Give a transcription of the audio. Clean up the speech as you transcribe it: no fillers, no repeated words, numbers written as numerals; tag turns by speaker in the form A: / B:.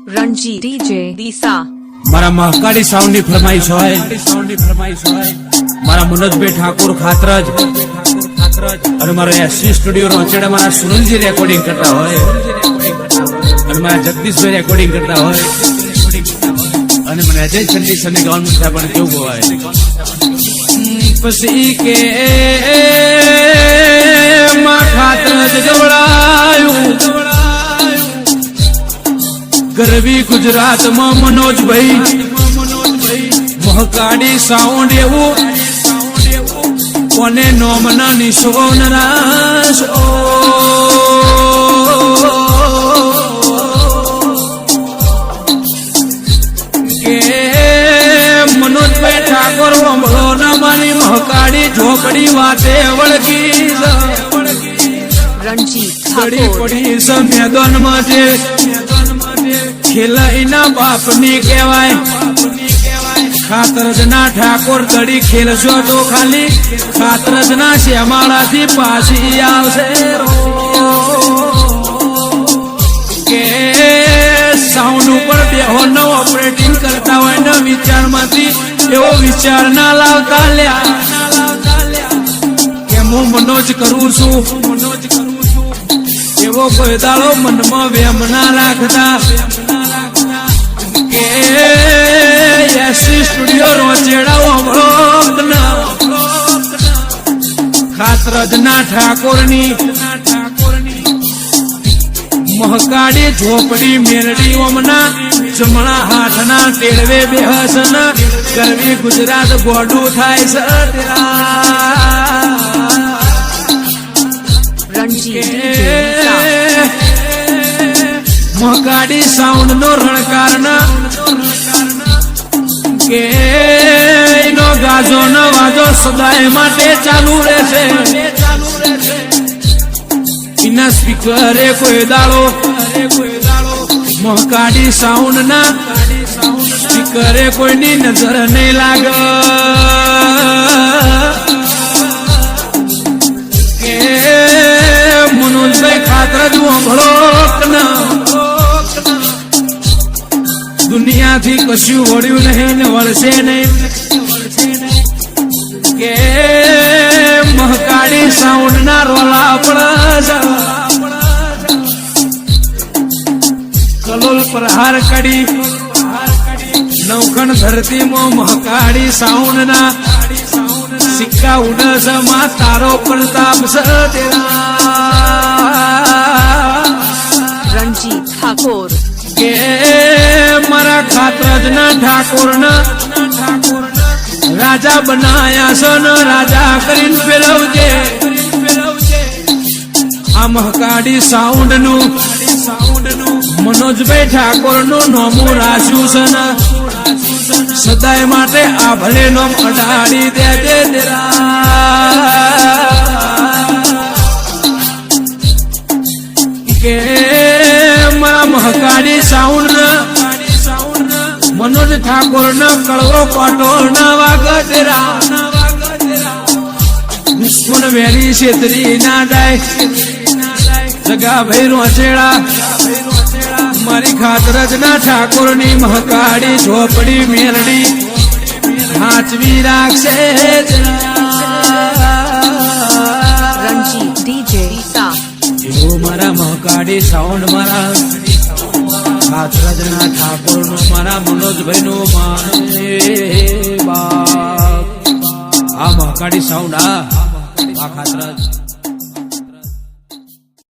A: Ranji DJ Deesa
B: મારા Mahakali sound ની ફરમાઈશ હોય મારા મનોજભાઈ ઠાકોર ખાતરજ અને મારો એસસી સ્ટુડિયો રોચેડા મારા સુરલજી રેકોર્ડિંગ કરતા હોય અને મારા જગદીશભાઈ રેકોર્ડિંગ કરતા હોય અને મને અજય ચંડી સરની ગાવાનું છે પણ કેવું હોય પછી કે માં ખાતરજ ગવડાયું ગરવી ગુજરાતમાં મનોજભાઈ મહકાડી સાઉન્ડ એવું કોને નોમના નિશોન રાશ કે મનોજભાઈ ઠાકોર વંભળો ના મારી મહકાડી ઝોપડી વાતે વળગી
A: રણજી
B: પડી પડી છે મેદાનમાં જે ખેલાઈના બાપની કહેવાય ખાતરજના ઠાકોર દડી ખેલશો તો ખાલી ખાતરજના શ્યામાળાથી પાછી આવશે કે સાઉન્ડ ઉપર બેહો ન ઓપરેટિંગ કરતા હોય ને વિચારમાંથી એવો વિચાર ના લાવતા લ્યા કે હું મનોજ કરું છું એવો કોઈ દાડો મનમાં વેમ ના રાખતા કે એસી સ્ટુડિયો રોચેડા વાંભળો ખાતરજના ઠાકોરની મહકાડી ઝોપડી મેલડી ઓમના જમણા હાથના ટેળવે બેહસન ગરવી ગુજરાત ગોડું થાય છે
A: રણજી ડીજે ડીસા
B: મહકાડી સાઉન્ડ નો રણકાર કે એનો ગાજો ન વાજો સદાય માટે ચાલુ રહેશે એના સ્પીકરે કોઈ દાડો મહકાડી સાઉન્ડ ના સ્પીકરે કોઈની નજર નહીં લાગે કે મનોજભાઈ ખાતરજ વાંભળો દુનિયાથી કશું વળ્યું નહીં ને વળશે નહીં કે મહકાડી સાઉન્ડ ના રોલા પડે કલોલ પ્રહાર કડી નવખણ ધરતીમાં મહકાડી સાઉન્ડ ના સિક્કા ઉડસ માં તારો પ્રતાપ
A: રણજી ઠાકોર
B: કે મારા ખાતરજના ઠાકોર રાજા બનાયા છે ને રાજા કરીને ફેરવજે આ મહકાડી સાઉન્ડ નું મનોજભાઈ ઠાકોર નું નોમું રાખ્યું છે ને સદાય માટે આ ભલે નોમ અડાડી દેજે કે મારા મહકાડી સાઉન્ડ મનોજ ઠાકોર ન કળવો પાટો ન વાગતરા દુશ્મન વેરી છેતરી ના ડાય જગા ભાઈ રોચેડા મારી ખાતરજના ઠાકોર ની મહકાડી ઝોપડી મેરડી હાચવી રાખશે
A: રણજી ડીજે ડીસા
B: એવો મારા મહકાડી સાઉન્ડ મારા ખાતરજના ઠાકોર નું મારા મનોજભાઈ નું માન આ મહકાડી સાઉન્ડ આ ખાતરજ